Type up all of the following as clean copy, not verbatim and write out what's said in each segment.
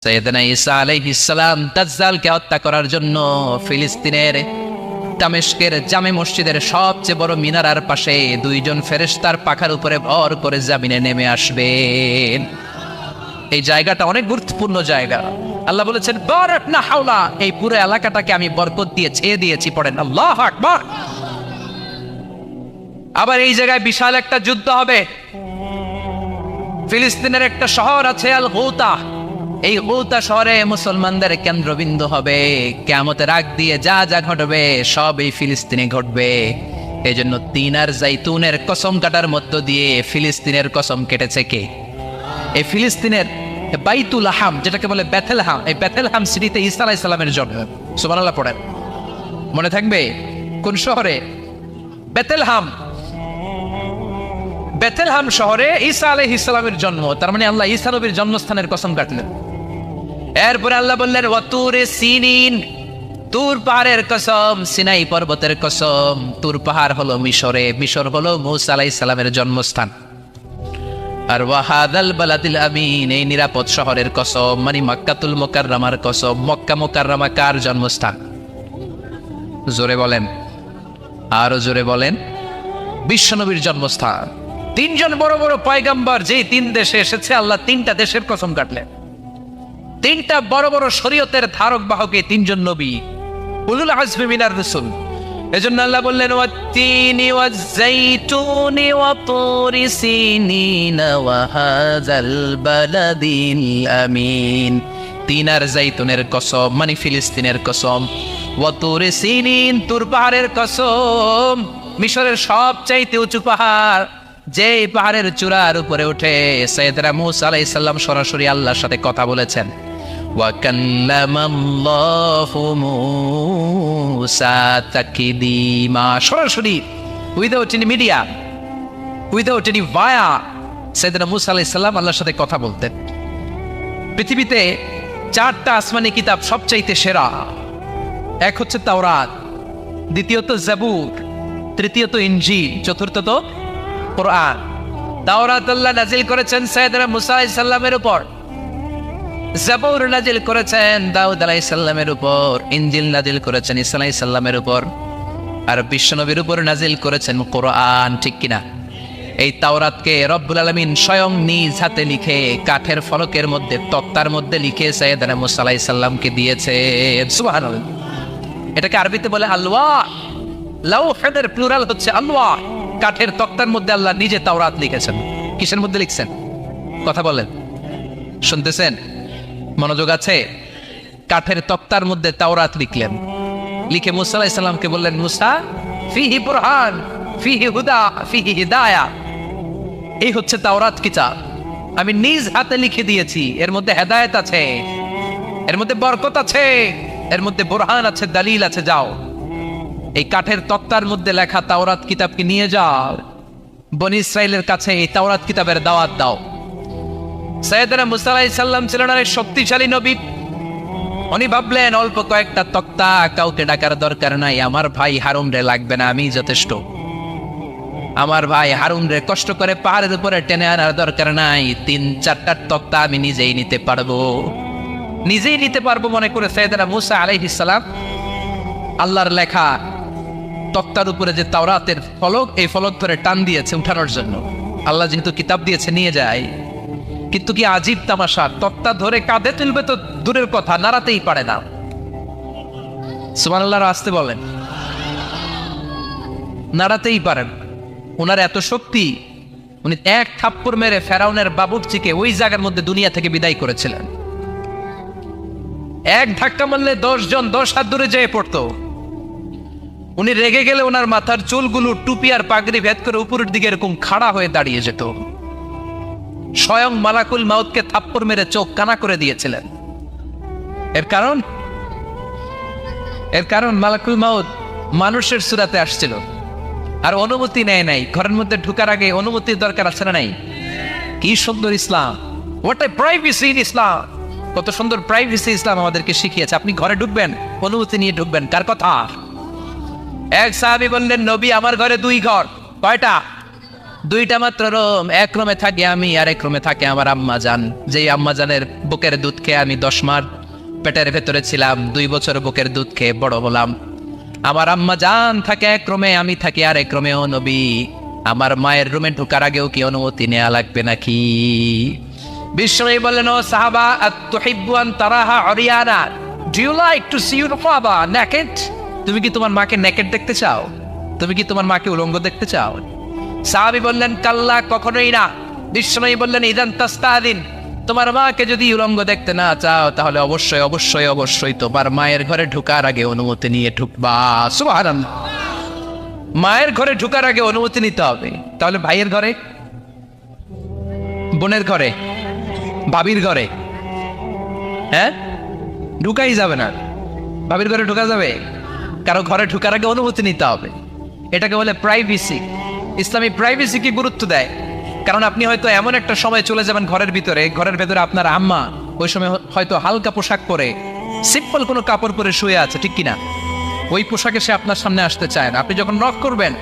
সাইয়েদনা ঈসা আলাইহিস সালাম দাজ্জালকে হত্যা করার জন্য ফিলিস্তিনের দামেস্কের জামে মসজিদের সবচেয়ে বড় মিনারার পাশে দুইজন ফেরেশতার পাখার উপরে ভর করে জমিনে নেমে আসবেন। এই জায়গাটা অনেক গুরুত্বপূর্ণ জায়গা। আল্লাহ বলেছেন বারাক না হাওলা, এই পুরো এলাকাটাকে আমি বরকত দিয়ে ছেয়ে দিয়েছি। পড়েন আল্লাহু আকবার। আবার এই জায়গায় বিশাল একটা যুদ্ধ হবে। ফিলিস্তিনের একটা শহর আছে আল গৌতা, এই গৌতা শহরে মুসলমানদের কেন্দ্রবিন্দু হবে। কিয়ামতের আগ দিয়ে যা যা ঘটবে সব এই ফিলিস্তিনে ঘটবে। এই জন্য তিন আর জাইতুনের কসম কাটার মধ্য দিয়ে ফিলিস্তিনের কসম কেটেছে কে? এই ফিলিস্তিনের বাইতুল হাম, যেটাকে বলে বেথেলহাম, এই বেথেলহাম সিটিতে ঈসা আলাইহিস সালামের জন্ম। সুবহানাল্লাহ পড়েন। মনে থাকবে কোন শহরে? বেথেলহাম। বেথেলহাম শহরে ঈসা আলাইহিস সালামের জন্ম। তার মানে আল্লাহ ঈসা নবীর জন্মস্থানের কসম কাটলেন। এরপরে আল্লাহ বললেন ওয়াতুরে সিনিন, তুর পাহাড়ের কসম, সিনাই পর্বতের কসম। তুর পাহাড় হলো মিশরে, মিশর হলো মূসা আলাইহিস সালামের জন্মস্থান। আর ওয়াহাদাল বালাদিল আমিন, এই নিরাপদ শহরের কসম, মানে মক্কাতুল মুকাররমার কসম। মক্কা মুকাররমা কার জন্মস্থান? জোরে বলেন, আরো জোরে বলেন। বিশ্বনবীর জন্মস্থান। তিনজন বড় বড় পয়গাম্বর যে তিন দেশে এসেছে, আল্লাহ তিনটা দেশের কসম কাটলেন। তিনটা বড় বড় শরীয়তের ধারক বাহক এই তিনজন নবী, উলুল আজমি মিনার রাসূল। এজন্য আল্লাহ বললেন ওয়াত্তিনি ওয়াজ-যাইতুনি ওয়া তুরি সিনিনা ওয়া হাযাল বালাদিল আমিন। তিন আর যাইতুনের কসম, মানে ফিলিস্তিনের কসম। ওয়া তুরি সিনিন, তুর পাহাড়ের কসম, মিশরের সবচাইতে উঁচু পাহাড়, যে পাহাড়ের চূড়ার উপরে উঠে সাইয়েদনা মূসা আলাইহিস সালাম সরাসরি আল্লাহর সাথে কথা বলেছেন। ওয়া কাল্লামাল্লাহু মূসা তাকলিমা, সরাসরি without any media, without any via, সাইয়েদনা মূসা আলাইহিস সালাম আল্লাহর সাথে কথা বলতেন। পৃথিবীতে চারটা আসমানি কিতাব সবচাইতে সেরা। এক হচ্ছে তাওরাত, দ্বিতীয়ত জাবুর, তৃতীয়ত ইনজিল, চতুর্থত কোরআন। তাওরাত আল্লাহ নাজিল করেছেন সাইয়েদনা মূসা আলাইহিস সালামের উপর, জাবুর নাজিল করেছেন দাউদ আলাইহিস সালামের উপর, ইনজিল নাজিল করেছেন ঈসা আলাইহিস সালামের উপর, আর বিশ্বনবীর উপর নাজিল করেছেন কোরআন। ঠিক কিনা? এই তাওরাতকে রব্বুল আলামিন স্বয়ং নিজ হাতে লিখে কাঠের ফলকের মধ্যে, তক্তার মধ্যে লিখে সাইয়েদনা মূসা আলাইহিস সালামকে দিয়েছে। সুবহানাল্লাহ। এটাকে আরবিতে বলে আলওয়াহ। লাউহের প্লুরাল হচ্ছে আলওয়াহ। কাঠের তক্তার মধ্যে আল্লাহ নিজে তাওরাত লিখেছেন। কিসের মধ্যে লিখছেন? কথা বলেন, শুনতেছেন? মনোযোগ আছে? কাঠের তক্তার মধ্যে তাওরাত লিখলেন। লিখে মূসা আলাইহিস সালামকে বললেন, মূসা ফিহি বুরহান, ফিহি হুদা, ফিহি হিদায়া। এই হচ্ছে তাওরাত কিতাব, আমি নিজ হাতে লিখে দিয়েছি। এর মধ্যে হেদায়েত আছে, এর মধ্যে বরকত আছে, এর মধ্যে বুরহান আছে, দলিল আছে। যাও এই কাঠের তক্তার মধ্যে লেখা তাওরাত কিতাবকে নিয়ে যাও, বনি ইসরাইলের কাছে এই তাওরাত কিতাবের দাওয়াত দাও। সাইয়েদনা মূসা আলাইহিস সালাম ছিলেন অনেক শক্তিশালী নবী। উনি ভাবলেন অল্প কয়েকটা তক্তা, কাউকে ডাকার দরকার নাই, আমার ভাই হারুন রে লাগবে না, আমি যথেষ্ট। আমার ভাই হারুন রে কষ্ট করে পাহাড়ের উপরে টেনে আনার দরকার নাই, 3-4টা তক্তা আমি নিজেই নিতে পারবো, নিজেই নিতে পারবো মনে করে সাইয়েদনা মূসা আলাইহিস সালাম আল্লাহর লেখা তক্তার উপরে যে তাওরাতের ফলক, এই ফলক ধরে টান দিয়েছে উঠানোর জন্য। আল্লাহ যেহেতু কিতাব দিয়েছে নিয়ে যায়, কিন্তু কি আজীব তামাশা, তক্তা ধরে কাঁধে তুলবে তো দূরের কথা, নাড়াতেই পারে না। সুবহানাল্লাহ, আসতে বলেন। নাড়াতেই পারেন। ওনার এত শক্তি, উনি এক থাপ্পড় মেরে ফেরাউনের বাবুর্চিকে ওই জায়গার মধ্যে দুনিয়া থেকে বিদায় করেছিলেন। এক ধাক্কা মারলে 10 জন 10 হাত দূরে যেয়ে পড়তো। উনি রেগে গেলে ওনার মাথার চুলগুলো টুপি আর পাগড়ি ভেদ করে উপরের দিকে এরকম খাড়া হয়ে দাঁড়িয়ে যেত। স্বয়ং মালাকুল মাউতকে থাপ্পড় মেরে চোখ কানা করে দিয়েছিলেন। এর কারণ মালাকুল মাউত মানুষের সূরাতে আসছিল, আর অনুমতি নেয় নাই। ঘরের মধ্যে ঢোকার আগে অনুমতির দরকার আছে না নাই? কি সুন্দর ইসলাম! হোয়াট এ প্রাইভেসি ইন ইসলাম! কত সুন্দর প্রাইভেসি ইসলাম আমাদেরকে শিখিয়েছে। আপনি ঘরে ঢুকবেন, অনুমতি নিয়ে ঢুকবেন। কার কথা? এক সাহাবী বললেন, নবী আমার ঘরে 2 ঘর। কয়টা? দুইটা মাত্র রুম, এক রুমে থাকি আমি আর এক রুমে থাকে আমার আম্মা জান, যেই আম্মা জানের বুকের দুধ খেয়ে আমি 10 মাস পেটের ভেতরে ছিলাম, 2 বছর বুকের দুধ খেয়ে বড় হলাম। আমার আম্মা জান থাকে এক রুমে, আমি থাকি আর এক রুমে। ও নবী, আমার মায়ের রুমে ঢোকার আগেও কি অনুমতি নেওয়া লাগবে নাকি? বিশ্বনবী বললেন, ও সাহাবা, আতুহিব্বু আন তারাহা উরিয়ানা, do you like to see your father naked? তুমি কি তোমার মাকে নেকেড দেখতে চাও? তুমি কি তোমার মাকে উলঙ্গ দেখতে চাও? সাহাবী বললেন, কাল্লা, কখনোই না। বিশ্বনবী বললেন, ইদান তাস্তাদিন, তোমার মাকে যদি উলঙ্গ দেখতে না চাও তাহলে অবশ্যই অবশ্যই অবশ্যই তোমার মায়ের ঘরে ঢোকার আগে অনুমতি নিয়ে ঢুকবা। সুবহানাল্লাহ। মায়ের ঘরে ঢোকার আগে অনুমতি নিতে হবে। তাহলে ভাইয়ের ঘরে, বোনের ঘরে, ভাবির ঘরে, হ্যাঁ, ঢুকাই যাবে না। ভাবির ঘরে ঢোকা যাবে? কারো ঘরে ঢোকার আগে অনুমতি নিতে হবে। এটাকে বলে প্রাইভেসি। ইসলামী প্রাইভেসি কি গুরুত্ব দেয়, কারণ আপনি হয়তো এমন একটা সময় চলে যাবেন ঘরের ভিতরে, ঘরের ভেতরে আপনার আম্মা ওই সময় হয়তো হালকা পোশাক পরে, সিম্পল কোনো কাপড় পরে শুয়ে আছে, ঠিক কিনা? ওই পোশাকে সে আপনার সামনে আসতে চায় না। আপনি যখন নক করবেন,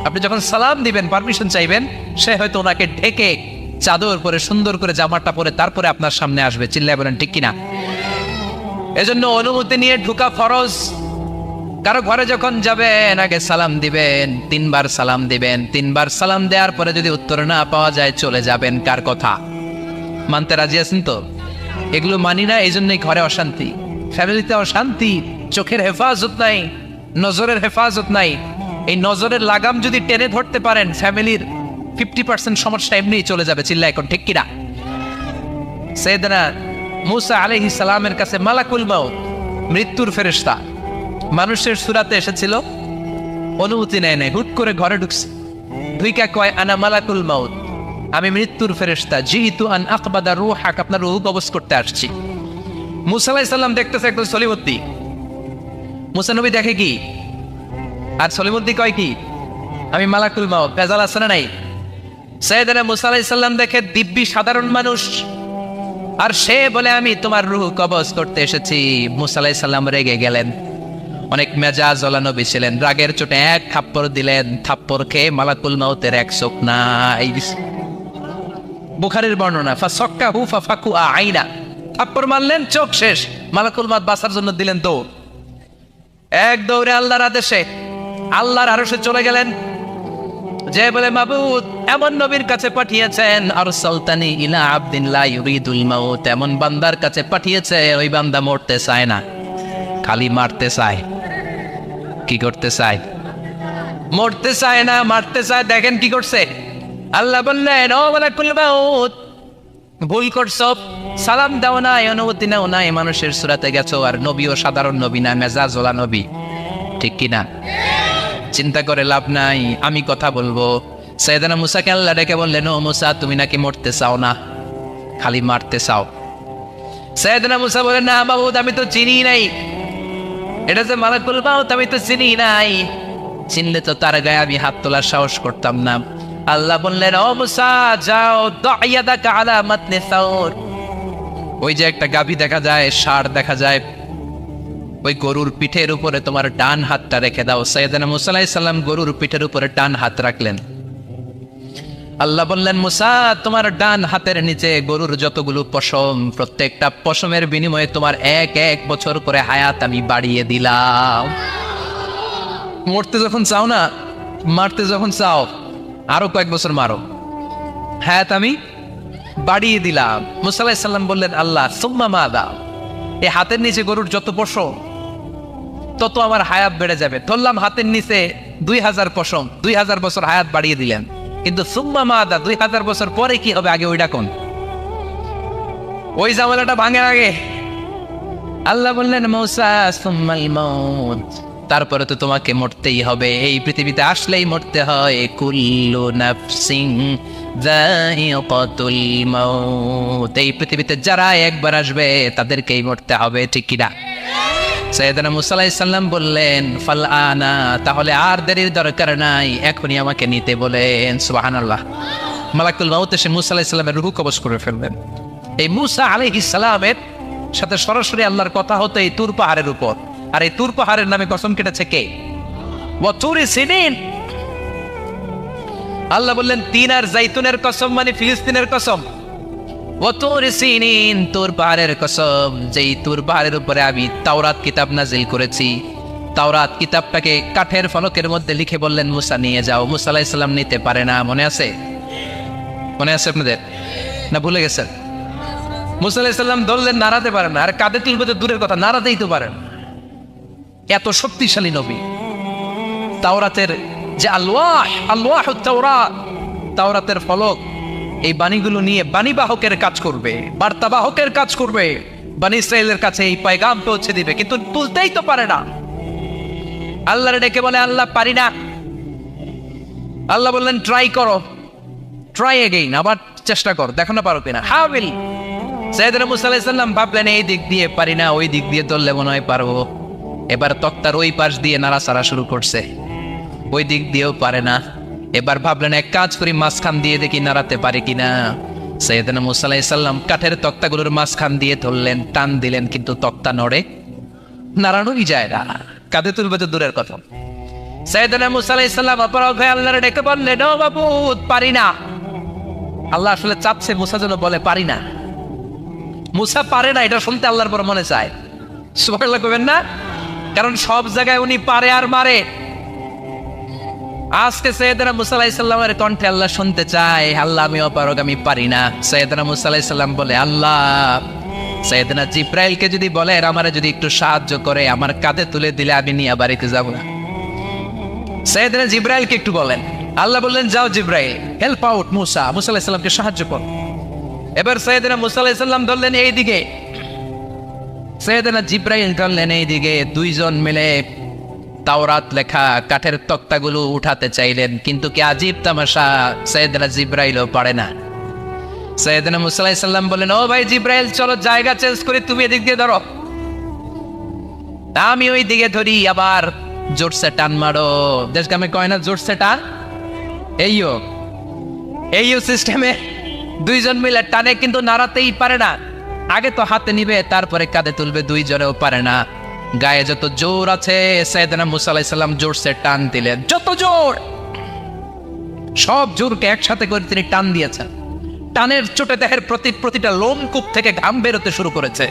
আপনি যখন সালাম দিবেন, পারমিশন চাইবেন, সে হয়তো ওনাকে ঢেকে চাদর পরে সুন্দর করে জামাটা পরে তারপরে আপনার সামনে আসবে। চিল্লায় বলেন ঠিক কিনা? এজন্য অনুমতি নিয়ে ঢোকা ফরজ। কারো ঘরে যখন যাবেন আগে সালাম দিবেন, 3 বার সালাম দিবেন। 3 বার সালাম দেওয়ার পরে যদি উত্তর না পাওয়া যায় চলে যাবেন। কার কথা মানতে রাজি আছেন তো? এগুলো মানি না, এই জন্যই ঘরে অশান্তি, ফ্যামিলিতে অশান্তি, চোখের হেফাজত নাই, নজরের হেফাজত নাই। এই নজরের লাগাম যদি টেনে ধরতে পারেন, ফ্যামিলির 50% সমস্যা এমনি চলে যাবে। চিল্লা এখন ঠিক কিনা? সাইয়েদনা মূসা আলাইহিস সালামের কাছে মালাকুল মাউত, মৃত্যুর ফেরেশতা, মানুষের সুরাতে এসেছিল, অনুমতি নেয় নাই, হুট করে ঘরে ঢুকছে, ঢুইকা কয়, আনা মালাকুল মাউত, আমি মৃত্যুর ফেরেশতা, জিইতু আন আকবাদা রূহাক, আপনার রূহ কবজ করতে আসছি। মূসা আলাইহিস সালাম দেখতেছে একদম সলিমুদ্দি। মূসা নবী দেখে কি, আর সলিমুদ্দি কয় কি, আমি মালাকুল মাউত। ভেজাল আছে না নাই? সাইয়েদনা মূসা আলাইহিস সালাম দেখে দিব্যি সাধারণ মানুষ, আর সে বলে আমি তোমার রূহ কবজ করতে এসেছি। মূসা আলাইহিস সালাম রেগে গেলেন, অনেক মেজাজ ওলা নবী ছিলেন, রাগের চোটে এক থাপ্পড় দিলেন। থাপ্পড় খেয়ে মালাকুল মাউতের এক চোখ নাই। বুখারীর বর্ণনা, ফাসাক্কাহু ফাফাকু আইনা, থাপ্পড় মারলেন, চোখ শেষ। মালাকুল মাউত বাঁচার জন্য দিলেন দৌড়, এক দৌড়ে আল্লাহর আদেশে আল্লাহর আরশে চলে গেলেন। যে বলে, মাবুদ এমন নবীর কাছে পাঠিয়েছেন, আরসালতানি ইলা আবদিন লা ইউরিদুল মাউত, এমন বান্দার কাছে পাঠিয়েছে ওই বান্দা মরতে চায় না, খালি মারতে চায়। কি করতে চায়? মরতে চায় না, মারতে চায়। দেখেন কি করছে আল্লাহ। বললেন, ও মালাকুল মাউত, ভুল করছো, সালাম দাও না, অনুমতি নাও না, মানুষের সুরাতে গেছো, আর নবীও সাধারণ নবী না, মেজাজওয়ালা নবী, ঠিক কিনা? চিন্তা করে লাভ নাই, আমি কথা বলবো। সাইয়েদনা মূসাকে আল্লাহ ডেকে বললেন, ও মূসা, তুমি নাকি মরতে চাও না, খালি মারতে চাও। সাইয়েদনা মূসা বলেন, না মাবুদ, আমি তো চিনি নাই, এটা যে মালাকুল মাউত আমি তো চিনি নাই, চিনলে তো তার গায়ে আমি হাত তোলার সাহস করতাম না। আল্লাহ বললেন, ও মূসা, যাও, দা'য়াদাকা আলা মাতনি সাউর, ওই যে একটা গাভী দেখা যায়, ষাঁড় দেখা যায়, ওই গরুর পিঠের উপরে তোমার ডান হাতটা রেখে দাও। সাইয়েদনা মূসা আলাইহিস সালাম গরুর পিঠের উপরে ডান হাত রাখলেন। আল্লাহ বললেন, মূসা, তোমার ডান হাতের নিচে গরুর যতগুলো পশম, প্রত্যেকটা পশমের বিনিময়ে তোমার 1 বছর করে হায়াত আমি বাড়িয়ে দিলাম। মরতে যখন চাও না, মারতে যখন চাও, আরো কয়েক বছর মারো, হায়াত আমি বাড়িয়ে দিলাম। মূসা আলাইহিস সালাম বললেন, আল্লাহ সুম্মা মাদা, এই হাতের নিচে গরুর যত পশম তত আমার হায়াত বেড়ে যাবে। ধরলাম হাতের নিচে 2000 পশম, 2000 বছর হায়াত বাড়িয়ে দিলেন, কিন্তু সুম্মা মাদা, 2000 বছর পরে কি হবে, আগে ওইটা কোন, ওই জামালাটা ভাঙে আগে। আল্লাহ বললেন, মূসা সুম্মাল মাউত, তারপরে তো তোমাকে মরতেই হবে, এই পৃথিবীতে আসলেই মরতে হয়। কুল্লু নাফসিন যায়িকাতুল মাউত, এই পৃথিবীতে যারা একবার আসবে তাদেরকেই মরতে হবে, ঠিক কিনা? সাইয়েদনা মূসা আলাইহিস সালাম বললেন, ফাল আনা, তাহলে আর দেরির দরকার নাই, এখনই আমাকে নিতে বলেন। সুবহানাল্লাহ। মালাকুল মাউত এসে মূসা আলাইহিস সালামের রূহ কবজ করে ফেললেন। এই মূসা আলাইহিস সালামের সাথে সরাসরি আল্লাহর কথা হতো এই তুর পাহাড়ের উপর, আর এই তুর পাহাড়ের নামে কসম কেটেছে কে? ওয়া তুরি সিনিন, আল্লাহ বললেন তিন আর জাইতুনের কসম, মানে ফিলিস্তিনের কসম। ও তুর সিনিন, তুর পাহাড়ের কসম, যেই তুর পাহাড়ের উপরে আমি তাওরাত কিতাব নাজিল করেছি। তাওরাত কিতাবটাকে কাঠের ফলকের মধ্যে লিখে বললেন মুসা নিয়ে যাও। মুসা আলাইহিস সালাম নিতে পারে না, মনে আছে? মনে আছে আপনাদের না ভুলে গেছেন? মুসা আলাইহিস সালাম ধরলেন, নাড়াতে পারেন না। আর কাঁধে তুলবে তো দূরের কথা, নাড়াতেই তো পারেন। এত শক্তিশালী নবী। তাওরাতের যে আল্লাহ তাওরাতের ফলক, এই বাণীগুলো নিয়ে বাণীবাহকের কাজ করবে, বার্তাবাহকের কাজ করবে, বানী ইসরায়েলের কাছে এই পয়গাম পৌঁছে দিবে, কিন্তু তুলতেই তো পারে না। আল্লাহর ডেকে বলে, আল্লাহ পারি না। আল্লাহ বললেন ট্রাই করো, ট্রাই এগেইন, আবার চেষ্টা কর, দেখো না পারো কিনা। হাবিল সাইয়েদনা মুসা আলাইহিস সালাম ভাবলেন এই দিক দিয়ে পারি না, ওই দিক দিয়ে ধরলে মনে হয় পারবো। এবার তক্তার ওই পাশ দিয়ে নাড়াচাড়া শুরু করছে, ওই দিক দিয়েও পারে না। এবার ভাবলেন এক কাজ করি, মাঝখান দিয়ে দেখি নাড়াতে পারে কিনা। সাইয়েদনা মুসা আলাইহিস সালাম কাঠের তক্তাগুলোর মাঝখান দিয়ে ধরলেন, টান দিলেন, কিন্তু তক্তা নড়ে, নাড়ানোই যায় না। কাঁধে তুলবে তো দূরের কথা। সাইয়েদনা মুসা আলাইহিস সালাম অপরাগ হয়ে আল্লাহর ডেকে বললেন, ও মাবুদ পারি না। আল্লাহ আসলে চাচ্ছে মুসা যেন বলে পারি না। মুসা পারে না এটা শুনতে আল্লাহর বড় মনে চায়। সুবহানাল্লাহ কইবেন না? কারণ সব জায়গায় উনি পারে আর মারে। আজকে সাইয়েদনা মুসা আলাইহিস সালামের কণ্ঠে আল্লাহ শুনতে চায়, আল্লাহ আমি অপারগ, আমি পারি না। সাইয়েদনা মুসা আলাইহিস সালাম বলে, আল্লাহ সাইয়েদনা জিব্রাইলকে যদি বলেন আমারে যদি একটু সাহায্য করে, আমার কাঁধে তুলে দিলে আমি নিয়ে বাড়িতে যাব না। সাইয়েদনা জিব্রাইলকে একটু বলেন। আল্লাহ বললেন যাও জিব্রাইল, হেল্প আউট মুসা, মুসা আলাইহিস সালামকে সাহায্য কর। এবার সাইয়েদনা মুসা আলাইহিস সালাম ধরলেন এইদিকে, সাইয়েদনা জিব্রাইল ধরলেন এইদিকে। দুইজন মিলে তাওরাত লেখা কাঠের তক্তাগুলো উঠাতে চাইলেন, কিন্তু কি আজীব তামাশা, সাইয়েদনা জিব্রাইলও পারে না। সাইয়েদনা মুসা আলাইহিস সালাম বলেন, ও ভাই জিব্রাইল চলো জায়গা চেঞ্জ করে তুমি এদিক দিয়ে ধরো, আমি ওই দিকে ধরি, আবার জোরসে টান মারো। দেশ গ্রামে কয় না জোরসে টান, এইও সিস্টেমে দুইজন মিলে টানে, কিন্তু নাড়াতেই পারে না। আগে তো হাতে নিবে, তারপরে কাঁধে তুলবে, দুইজনেও পারে না। গায়ে যত জোর আছে সাইয়েদনা মুসা আলাইহিস সালাম জোরসে টান দিলেন, যত জোর, সব জোরকে একসাথে করে তিনি টান দিয়েছেন। টানের চোটে দেহের প্রতিটা লোমকূপ থেকে ঘাম বেরোতে শুরু করেছে।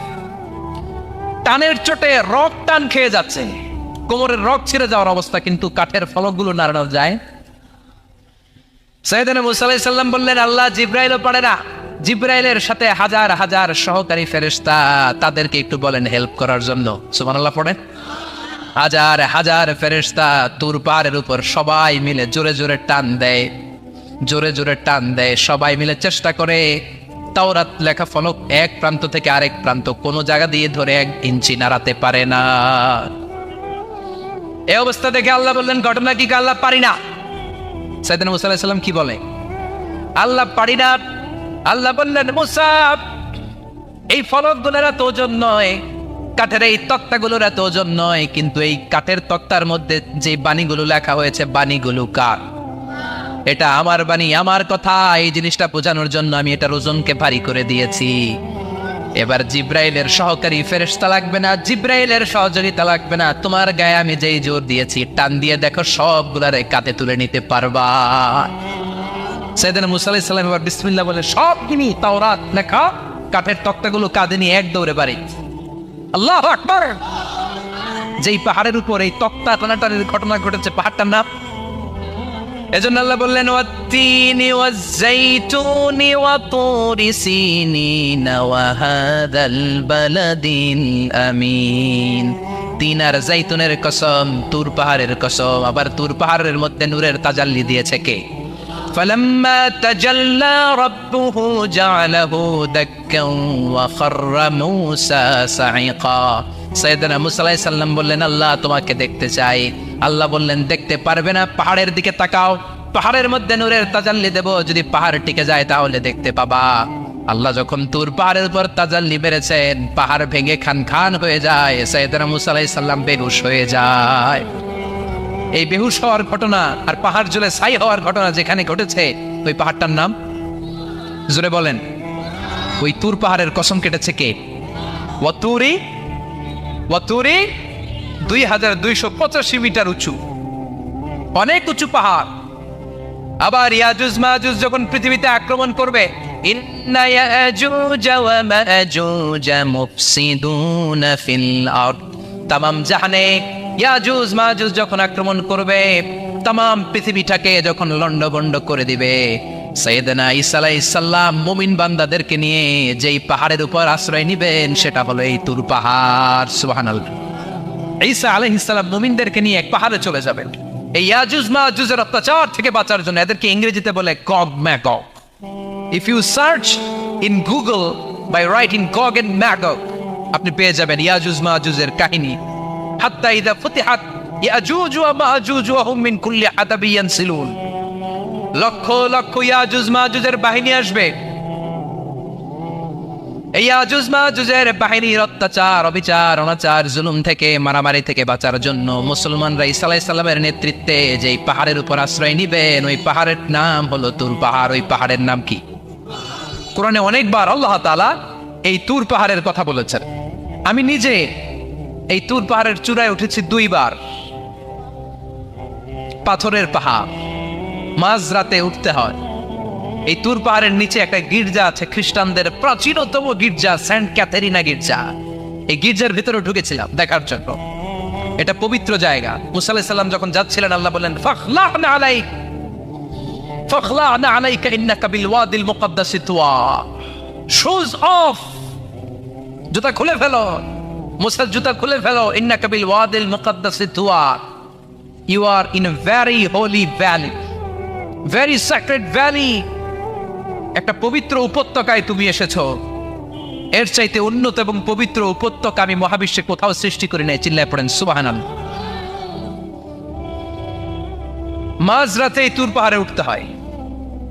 টানের চোটে রক টান খেয়ে যাচ্ছে, কোমরের রক ছিঁড়ে যাওয়ার অবস্থা, কিন্তু কাঠের ফলকগুলো নাড়ানো যায়। সাইয়েদনা মুসা আলাইহিস সালাম বললেন, আল্লাহ জিব্রাইলও পারে না। জিব্রাইলের সাথে হাজার হাজার সহকারী ফেরেশতা, তাদেরকে একটু বলেন হেল্প করার জন্য। সুবহানাল্লাহ পড়েন। হাজার হাজার ফেরেশতা তুর পাহাড়ের উপর সবাই মিলে জোরে জোরে টান দেয়, জোরে জোরে টান দেয়। সবাই মিলে চেষ্টা করে তাওরাত লেখা ফলক এক প্রান্ত থেকে আরেক প্রান্ত কোনো জায়গা দিয়ে ধরে 1 ইঞ্চি নাড়াতে পারে না। এই অবস্থা দেখে আল্লাহ বললেন, ঘটনা কি? আল্লাহ পারি না। সাইয়েদনা মুসা আলাইহিস সালাম কি বলে? আল্লাহ পারি না। আল্লাহ বললেন, মুসা এই ফলকগুলোর এত ওজন নয়, কাঠের এই তক্তাগুলোর এত ওজন নয়, কিন্তু এই কাঠের তক্তার মধ্যে যে বাণীগুলো লেখা হয়েছে, বাণীগুলো কার? এটা আমার বাণী, আমার কথা। এই জিনিসটা বোঝানোর জন্য আমি এটার ওজনকে ভারী করে দিয়েছি। এবার জিব্রাইলের সহকারী ফেরেশতা লাগবে না, জিব্রাইলের সহযোগিতা লাগবে না। তোমার গায়ে আমি যেই জোর দিয়েছি, টান দিয়ে দেখো সবগুলারে কাঁধে তুলে নিতে পারবা। সাইয়েদনা মুসা আলাইহিস সালাম এবার বিসমিল্লাহ বলে সবগুলো তাওরাত লেখা কাঠের তক্তাগুলো কাঁধে নিয়ে এক দৌড়ে বাড়ি। আল্লাহু আকবার। যেই পাহাড়ের উপর এই তক্তা টানাটানির ঘটনা ঘটেছে, পাহাড়টার নাম, এজন্য আল্লাহ বললেন, ওয়াত্তিনি ওয়াজ্জাইতুনি ওয়া তুরি সিনিনা ওয়া হাদাল বালাদিল আমিন। তিন আর জাইতুনের কসম, তুর পাহাড়ের কসম। আবার তুর পাহাড়ের মধ্যে নূরের তাজাল্লি দিয়েছে কে? فلما تجلى ربه جعله دكا وخر موسى صعقا। সাইয়েদনা মুসা আলাইহিস সালাম বললেন, আল্লাহ তোমাকে দেখতে চাই। আল্লাহ বললেন, দেখতে পারবে না, পাহাড়ের দিকে তাকাও, পাহাড়ের মধ্যে নূরের তাজাল্লি দেব, যদি পাহাড় টিকে যায় তাহলে দেখতে পাবা। আল্লাহ যখন তুর পাহাড়ের উপর তাজাল্লি মেরেছেন, পাহাড় ভেঙে খান খান হয়ে যায়। সাইয়েদনা মুসা আলাইহিস সালাম বেহুশ হয়ে যায়। এই বেহুশ হওয়ার ঘটনা আর পাহাড় জ্বলে ছাই হওয়ার ঘটনা যেখানে ঘটেছে, ওই পাহাড়টার নাম জোরে বলেন। ওই তুর পাহাড়ের কসম কেটেছে কে? ওয়াতুরি 2285 মিটার উঁচু, অনেক উঁচু পাহাড়। আবার ইয়াজুজ মাজুজ যখন পৃথিবীতে আক্রমণ করবে, ইন্না ইয়াজুজ ওয়া মাজুজ মুফসিদুনা ফিল আরদ, তামাম জাহানে ইয়াজুজ মাজুজ যখন আক্রমণ করবে, তামাম পৃথিবীটাকে যখন লন্ডভন্ড করে দিবে, সাইয়েদনা ঈসা আলাইহিস সালাম মুমিন বান্দাদেরকে নিয়ে যেই পাহাড়ের উপর আশ্রয় নিবেন সেটা হলো এই তুর পাহাড়। সুবহানাল্লাহ। ঈসা আলাইহিস সালাম মুমিনদেরকে নিয়ে এক পাহাড়ে চলে যাবেন এই ইয়াজুজ মাজুজের অত্যাচার থেকে বাঁচার জন্য। এদেরকে ইংরেজিতে বলে Gog Magog. If you search in Google by writing Gog and Magog, আপনি পেয়ে যাবেন ইয়াজুজ মাজুজের কাহিনী। হাত্তা ইযা ফুতিহাত ইয়াজুজ ওয়া মাজুজ ওয়া হুম মিন কুল্লি হাদাবি ইয়ানসিলুন, লক্ষ লক্ষ ইয়াজুজ মাজুজের বাহিনী আসবে। এই ইয়াজুজ মাজুজের বাহিনীর অত্যাচার, অবিচার, অনাচার, জুলুম থেকে, মারামারি থেকে বাঁচার জন্য মুসলমানরা ঈসা আলাইহিস সালামের নেতৃত্বে যেই পাহাড়ের উপর আশ্রয় নিবেন, ওই পাহাড়ের নাম হলো তুর পাহাড়। ওই পাহাড়ের নাম কি? কোরআনে অনেকবার আল্লাহ তাআলা এই তুর পাহাড়ের কথা বলেছেন। আমি নিজে এই তুর পাহাড়ের চূড়ায় উঠেছি 2 বার। পাথরের পাহাড়, মাঝরাতে উঠতে হয়। এই তুর পাহাড়ের নিচে একটা গির্জা আছে, খ্রিস্টানদের প্রাচীনতম গির্জা, সেন্ট ক্যাথেরিনা গির্জা। এই গির্জার ভিতরে ঢুকেছিলাম দেখার জন্য। এটা পবিত্র জায়গা। মুসা আলাইহিস সালাম যখন যাচ্ছিলেন, আল্লাহ বললেন ফাখলা'না আলাইক ফাখলা'না আলাইকা ইন্নাকা বিল ওয়াদিল মুকদ্দাসি তুয়া, শুজ অফ, জুতা খুলে ফেলো। মুসা জুতা খুলে ফেলো। ইন্নাকা বিল ওয়াদিল মুকদ্দাসি তুয়া, you are in a very holy valley, very sacred valley. একটা পবিত্র উপত্যকায় তুমি এসেছো। এর চাইতে উন্নত এবং পবিত্র উপত্যকা আমি মহাবিশ্বে কোথাও সৃষ্টি করি নাই। চিল্লায় পড়েন সুবহানাল্লাহ। মাঝরাতে এই তুর পাহাড়ে উঠতে হয়,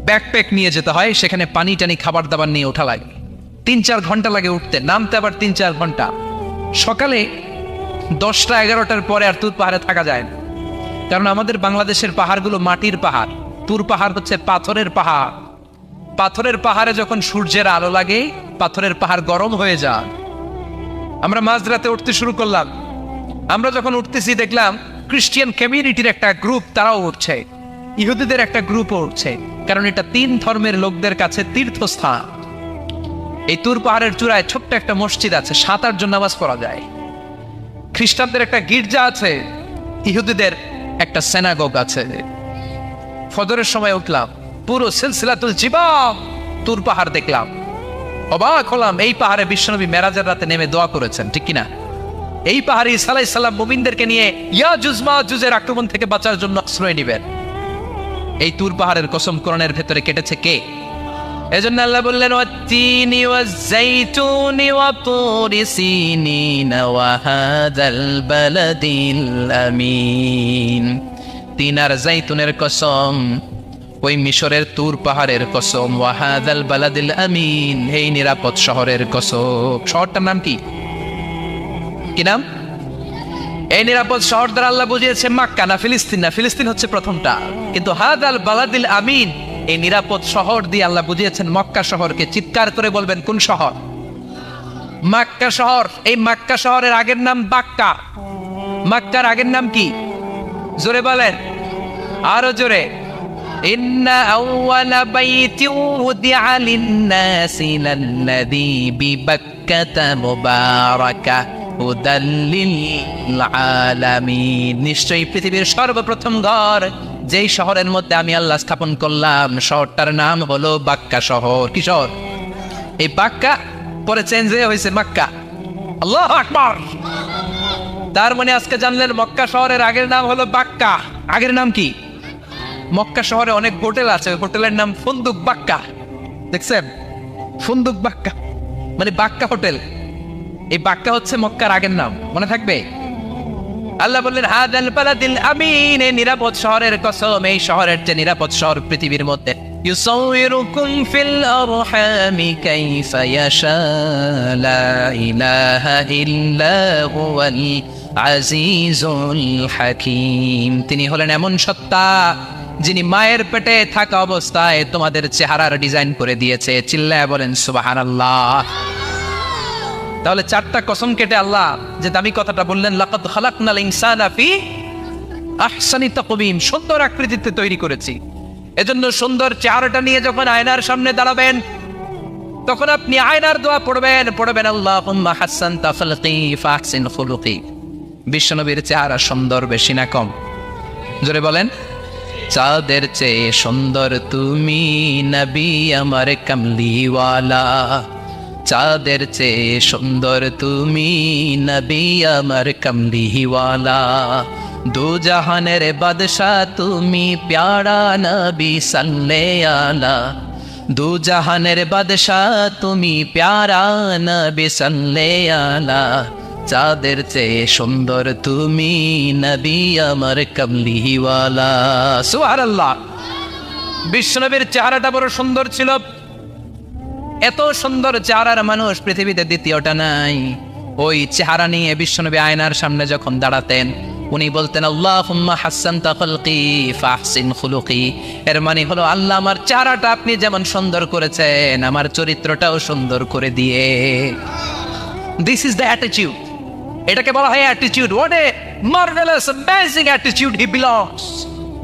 ব্যাকপ্যাক নিয়ে যেতে হয়, সেখানে পানি টানি খাবার দাবার নিয়ে ওঠা লাগে। 3-4 ঘন্টা লাগে উঠতে, নামতে আবার 3-4 ঘন্টা। সকালে 10টা-11টার পরে আর তুর পাহাড়ে থাকা যায় না, কারণ আমাদের বাংলাদেশের পাহাড়গুলো মাটির পাহাড়, তুর পাহাড় হচ্ছে পাথরের পাহাড়। পাথরের পাহাড়ে যখন সূর্যের আলো লাগে, পাথরের পাহাড় গরম হয়ে যায়। আমরা মাঝরাতে উঠতে শুরু করলাম। আমরা যখন উঠতেছি দেখলাম খ্রিস্টিয়ান কমিউনিটির একটা গ্রুপ, তারাও উঠছে, ইহুদিদের একটা গ্রুপও উঠছে, কারণ এটা 3 ধর্মের লোকদের কাছে তীর্থস্থান। এই তুর পাহাড়ের চূড়ায় ছোট্ট একটা মসজিদ আছে, 7-8 জন নামাজ পড়া যায়। খ্রিস্টানদের একটা গির্জা আছে, ইহুদিদের একটা সিনাগগ আছে। ফজরের সময় উঠলাম, পুরো সিলসিলাতুল জিবাল তুর পাহাড় দেখলাম, অবাক হলাম। এই পাহাড়ে বিশ্বনবী মেরাজের রাতে নেমে দোয়া করেছেন, ঠিক কিনা? এই পাহাড়ে ঈসা আলাইহিস সালাম মুমিনদেরকে নিয়ে ইয়াজুজ মাজুজের আক্রমণ থেকে বাঁচার জন্য আশ্রয় নেবেন। এই তুর পাহাড়ের কসম কোরআনের ভেতরে কেটেছে কে? এজন্য আল্লাহ বললেন ওয়াত্তিনি ওয়াজ-যাইতুনি ওয়া তুরি সিনিন ওয়া হাযাল বালাদিল আমিন। তিন আর যাইতুনের কসম, ওই মিশরের তুর পাহাড়ের কসম, ওয়া হাযাল বালাদিল আমিন, এই নিরাপদ শহরের কসম। শহরটার নাম কি? কি নাম? এই নিরাপদ শহর দ্বারা আল্লাহ বুঝিয়েছে মক্কা, না ফিলিস্তিন না। ফিলিস্তিন হচ্ছে প্রথমটা, কিন্তু হাযাল বালাদিল আমিন, এই নিরাপদ শহর দিয়ে আল্লাহ বুঝিয়েছেন মক্কা শহরকে। চিৎকার করে বলবেন কোন শহর? মক্কা শহর। এই মক্কা শহরের আগের নাম বাক্কা। মক্কার আগের নাম কি? জোরে বলেন, আরো জোরে। ইন্না আউওয়ালা বাইতিন উদিআ লিন-নাসি লাল্লাযী বিবাক্কাতা মুবারাকা হুদাল লিল আলামিন। নিশ্চয়ই পৃথিবীর সর্বপ্রথম ঘর যেই শহরের মধ্যে আমি আল্লাহ স্থাপন করলাম, শহরটার নাম হলো বাক্কা শহর। কি শহর? এই বাক্কা পরে চেঞ্জ হয়েছে মক্কা। আল্লাহু আকবার। তার মানে আজকে জানলেন মক্কা শহরের আগের নাম হলো বাক্কা। আগের নাম কি? মক্কা শহরে অনেক হোটেল আছে, হোটেলের নাম ফুন্দুক বাক্কা। দেখছেন? ফুন্দুক বাক্কা মানে বাক্কা হোটেল। এই বাক্কা হচ্ছে মক্কার আগের নাম, মনে থাকবে। আল্লাহ বললেন হাযাল বালাদিল আমিন, এই নিরাপদ শহরের কসম, এই শহরের যে নিরাপদ শহর পৃথিবীর মধ্যে। ইউসাউইরুকুম ফিল আরহামি কাইফা ইয়াশা লা ইলাহা ইল্লা হুয়াল আজিজুল হাকীম। তিনি হলেন এমন সত্তা যিনি মায়ের পেটে থাকা অবস্থায় তোমাদের চেহারার ডিজাইন করে দিয়েছে। চিল্লায়া বলেন সুবহানাল্লাহ। তাহলে 4টা কসম কেটে আল্লাহ যে দামি কথাটা বললেন, লাকাদ খালাকনাল ইনসানা ফি আহসানি তাকওয়িম, সুন্দর আকৃতিতে তৈরি করেছি। এজন্য সুন্দর চেহারাটা নিয়ে যখন আয়নার সামনে দাঁড়াবেন, তখন আপনি আয়নার দোয়া পড়বেন আল্লাহুম্মা হাসসানতা খালকি ফাহসিন খুলুকি। বিশ্বনবীর চেহারা সুন্দর বেশি না কম? জোরে বলেন। চাঁদের চেয়ে সুন্দর তুমি নবী আমার কামলিওয়ালা, চাঁদের চেয়ে সুন্দর তুমি নবী আমার কামলিওয়ালা, দু জাহানের বাদশা তুমি প্যারা নবী সাল্লাল্লাহু আলা, দু জাহানের বাদশা তুমি প্যারা নবী সাল্লাল্লাহু আলা, চাঁদের চেয়ে সুন্দর তুমি নবী আমার কামলিওয়ালা। সুবহানাল্লাহ। বিশ্বনবীর চেহারাটা বড় সুন্দর ছিল। এত সুন্দর চেহারার মানুষ পৃথিবীতে দ্বিতীয়টা নাই। ওই চেহারা নিয়ে বিশ্বনবী আয়নার সামনে যখন দাঁড়াতেন, উনি বলতেন আল্লাহুম্মা হাসসানতা খালকি ফাহসিন খুলুকি। এর মানে হলো, আল্লাহ আমার চেহারাটা আপনি যেমন সুন্দর করেছেন, আমার চরিত্রটাও সুন্দর করে দিয়ে। This is the attitude. এটাকে বলা হয় attitude. What a marvellous amazing attitude he belongs.